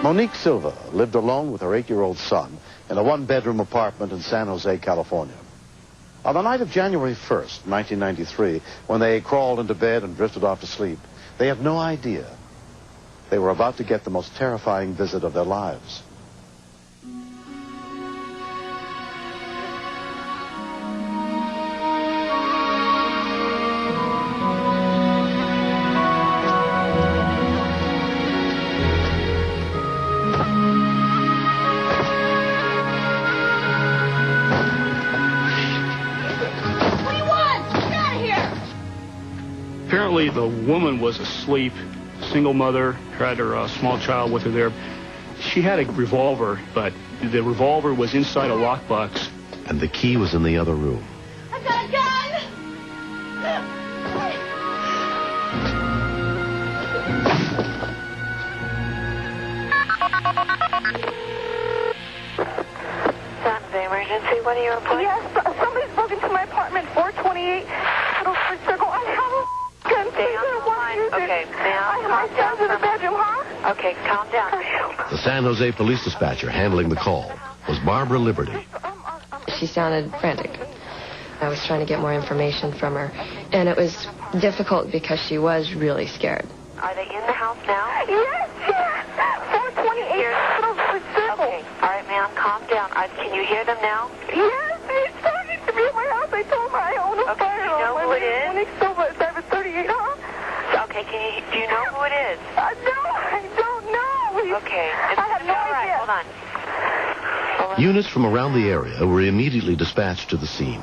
Monique Silva lived alone with her 8-year-old son in a one-bedroom apartment in San Jose, California. On the night of January 1st, 1993, when they crawled into bed and drifted off to sleep, they had no idea they were about to get the most terrifying visit of their lives. Apparently the woman was asleep, single mother, had her small child with her there. She had a revolver, but the revolver was inside a lockbox. And the key was in the other room. I got a gun! That's the emergency. What are you reporting? Yes, somebody's broken into my apartment, 428 Middleburg Circle. I have a gun. Stay on the line. Okay, now my son's in the bedroom, huh? Okay, calm down. The San Jose police dispatcher handling the call was Barbara Liberty. She sounded frantic. I was trying to get more information from her, and it was difficult because she was really scared. Are they in the house now? Yes, yes. 428 Middleburg Circle. Okay, all right, ma'am, calm down. Can you hear them now? Yes, he's talking to me at my house. I told him I own a firearm. Do you know who it is? Monique Silva, 738, huh? Okay, do you know who it is? No, I don't know. Okay. I have no idea. Hold on. Units from around the area were immediately dispatched to the scene,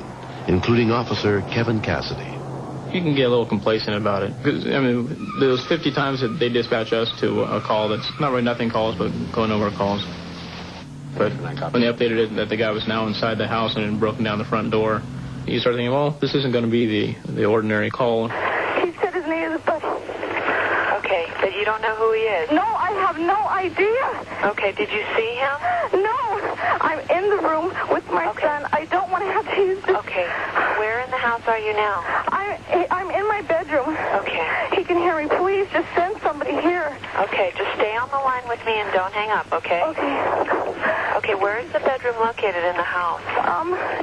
including Officer Kevin Cassidy. You can get a little complacent about it. 'Cause, I mean, there's 50 times that they dispatch us to a call that's not really nothing calls, but going over calls. But when they updated it that the guy was now inside the house and had broken down the front door, you start thinking, well, this isn't going to be the ordinary call. He said his name is Buddy. Okay, but you don't know who he is? No, I have no idea. Okay, did you see him? No, I'm in the room with my son. I don't want to have to use this. Okay, where in the house are you now? I'm in my bedroom. Okay. He can hear me. Please just send somebody here. Okay, just stay on the line with me and don't hang up, okay? Okay. Okay, where is the bedroom located in the house?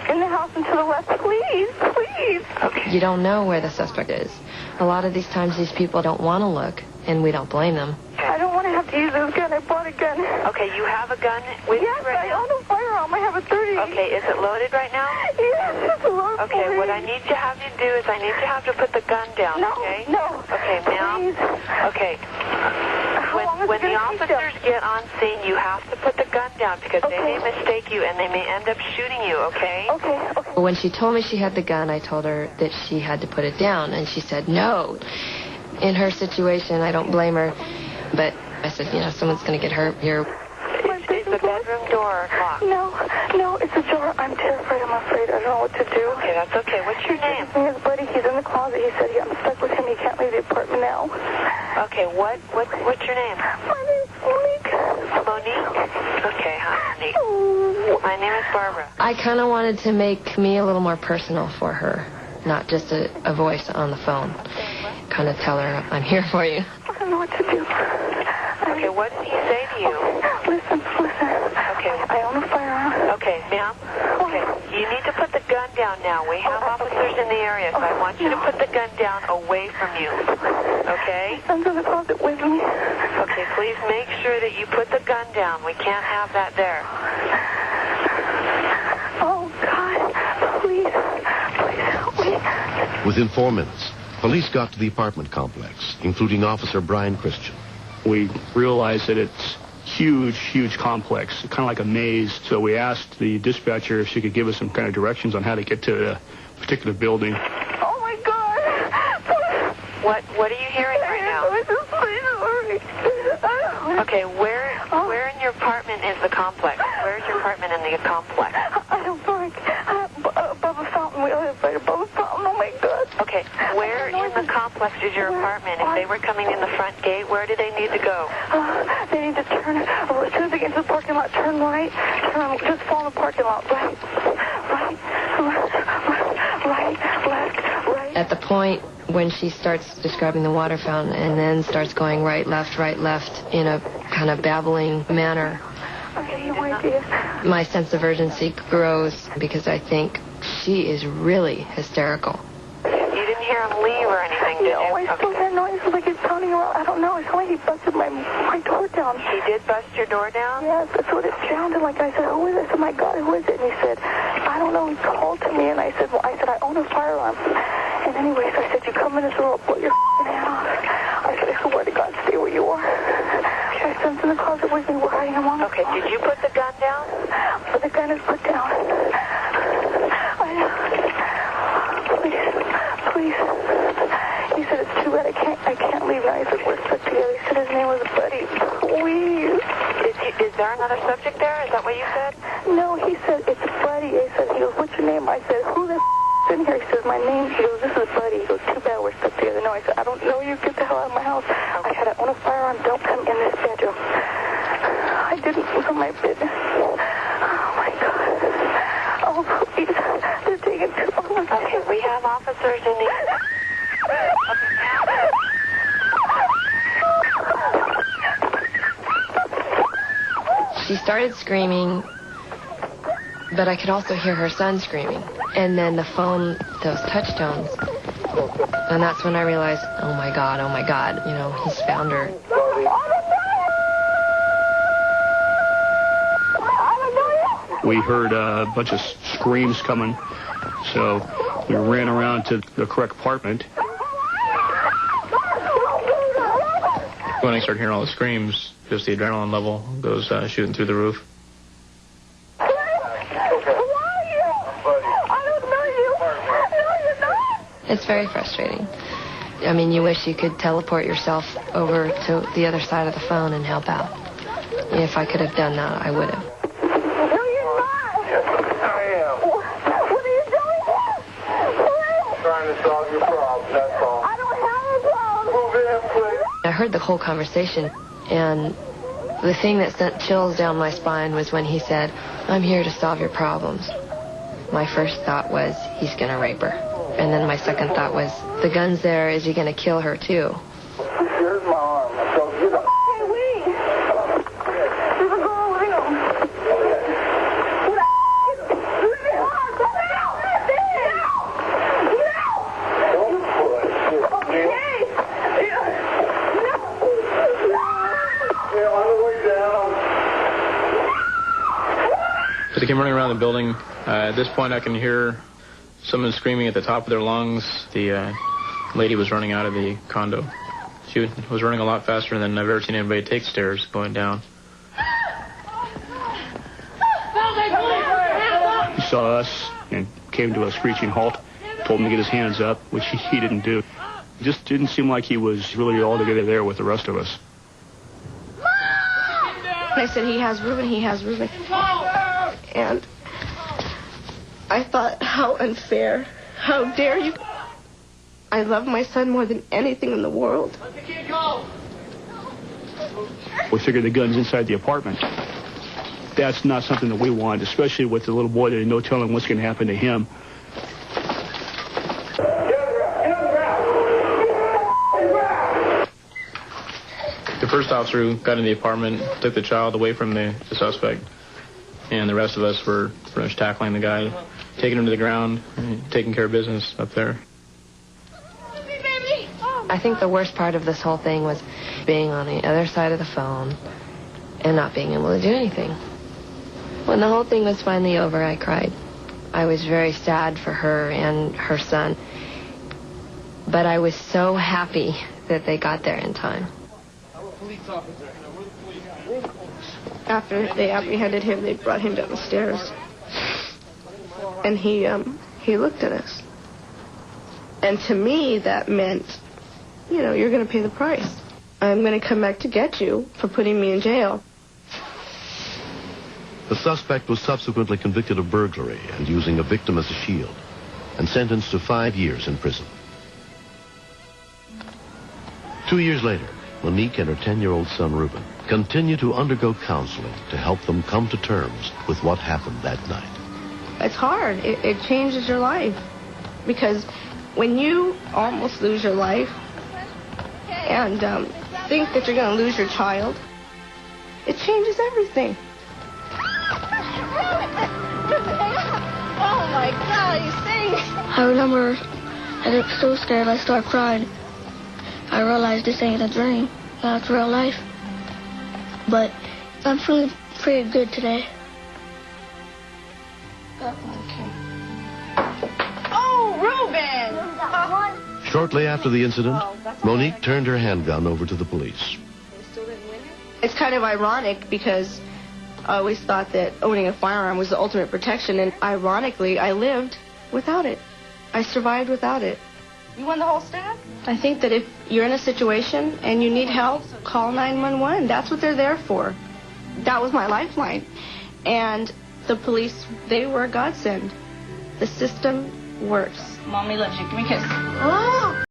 In the house and to the left. Please, please. Okay. You don't know where the suspect is. A lot of these times these people don't want to look, and we don't blame them. I don't want to have to use this gun. I bought a gun. Okay, you have a gun with yes, you right now? Yes, I own a firearm. I have a 30. Okay, is it loaded right now? Yes, it's loaded. Okay, what I need to have you do is I need to have to put the gun down, no, okay? No, okay, ma'am. Please. Okay. When the officers get on scene, you have to put the gun down because they may mistake you and they may end up shooting you, okay? Okay. When she told me she had the gun, I told her that she had to put it down, and she said no. In her situation, I don't blame her, but I said, someone's going to get hurt here. Is the bedroom door locked? No, it's ajar. I'm terrified. I'm afraid. I don't know what to do. Okay, that's okay. What's your name? His name is Buddy. He's in the closet. He said I'm stuck with him. He can't leave the apartment now. Okay, what's your name? My name's Monique. Monique? Okay, hi, Monique. My name is Barbara. I kind of wanted to make me a little more personal for her, not just a voice on the phone. Kind of tell her, I'm here for you. I don't know what to do. Okay, what did he say to you? Listen. Okay. I own a firearm. Okay, ma'am. Okay, you need to put the gun down now. We have officers in the area, so I want you to put the gun down away from you. Okay? My son's in the closet with me. Okay, please make sure that you put the gun down. We can't have that there. Oh, God. Please help me. Within 4 minutes, police got to the apartment complex, including Officer Brian Christian. We realized that it's huge complex, kind of like a maze. So we asked the dispatcher if she could give us some kind of directions on how to get to the particular building. Oh, my God. What are you hearing right now? Okay, where in your apartment is the complex? Where's your apartment in the complex? I don't think. Above a fountain. We live right above a fountain. Oh, my God. Okay, where in the complex is your apartment? If they were coming in the front gate, where do they need to go? They need to turn, as soon as they get into the parking lot, turn right, just follow the parking lot, right, left. At the point when she starts describing the water fountain and then starts going right, left in a kind of babbling manner. My sense of urgency grows because I think she is really hysterical. You didn't hear him leave or anything, did you? No, I still hear noises like he's pounding around. I don't know. It's like he busted my door down. He did bust your door down? Yes, that's what it sounded like. I said, who is it? I said, my God, who is it? And he said, I don't know. He called to me, and I said, I own a firearm. And anyways, I said, you come in this room, I'll blow your hand off. I said, I swear to God, stay where you are. My son's in the closet with me. We're hiding him on the Okay, did you put the gun down? But the gun is put down. Please. He said, it's too bad. I can't leave now. He said, we're stuck together. He said his name was Buddy. Please. Is there another subject there? Is that what you said? No, he said, it's Buddy. He said, he goes, what's your name? I said, who the f*** in here? He says, my name. He goes, this is Buddy. He goes, too bad we're stuck together. No, I said, I don't know you. Get the hell out of my house. I said, I own a firearm. Don't come in this bedroom. I didn't from my business. Oh, my God. Oh, please. They're taking too long. Okay, we have officers in the... She started screaming, but I could also hear her son screaming. And then the phone, those touch tones. And that's when I realized, oh my God, you know, he's found her. We heard a bunch of screams coming, so we ran around to the correct apartment. When I started hearing all the screams, just the adrenaline level goes shooting through the roof. It's very frustrating. I mean, you wish you could teleport yourself over to the other side of the phone and help out. If I could have done that, I would have. No, you're not. Yes, I am. What are you doing here? Trying to solve your problem, that's all. I don't have a problem. Move in, please. I heard the whole conversation, and the thing that sent chills down my spine was when he said, I'm here to solve your problems. My first thought was, he's going to rape her. And then my second thought was, the gun's there, is he going to kill her too? Here's my arm. So get up. Hey, wait. There's a girl in him. Who the Leave me alone. Get out. Get out. Don't push. Okay. Yeah, on the way down. As they came running around the building, at this point I can hear someone screaming at the top of their lungs. The lady was running out of the condo. She was running a lot faster than I've ever seen anybody take stairs going down. He saw us and came to a screeching halt, told him to get his hands up, which he didn't do. It just didn't seem like he was really all together there with the rest of us. I said, he has Ruben. And I thought, how unfair. How dare you? I love my son more than anything in the world. We figured the gun's inside the apartment. That's not something that we want, especially with the little boy. There's no telling what's going to happen to him. The first officer who got in the apartment took the child away from the suspect, and the rest of us were pretty much tackling the guy, taking him to the ground, and taking care of business up there. I think the worst part of this whole thing was being on the other side of the phone and not being able to do anything. When the whole thing was finally over, I cried. I was very sad for her and her son, but I was so happy that they got there in time. After they apprehended him, they brought him down the stairs. And he looked at us. And to me, that meant, you know, you're going to pay the price. I'm going to come back to get you for putting me in jail. The suspect was subsequently convicted of burglary and using a victim as a shield, and sentenced to 5 years in prison. 2 years later, Monique and her 10-year-old son, Ruben, continue to undergo counseling to help them come to terms with what happened that night. It's hard. It changes your life. Because when you almost lose your life and think that you're going to lose your child, It changes everything. Oh my God, he's saying. I remember I got so scared I started crying. I realized this ain't a dream. That's real life. But I'm feeling pretty good today. Oh, Reuben! Shortly after the incident, Monique turned her handgun over to the police. It's kind of ironic because I always thought that owning a firearm was the ultimate protection, and ironically, I lived without it. I survived without it. You won the whole stack? I think that if you're in a situation and you need help, call 911. That's what they're there for. That was my lifeline. And the police, they were a godsend. The system works. Mommy loves you. Give me a kiss. Oh!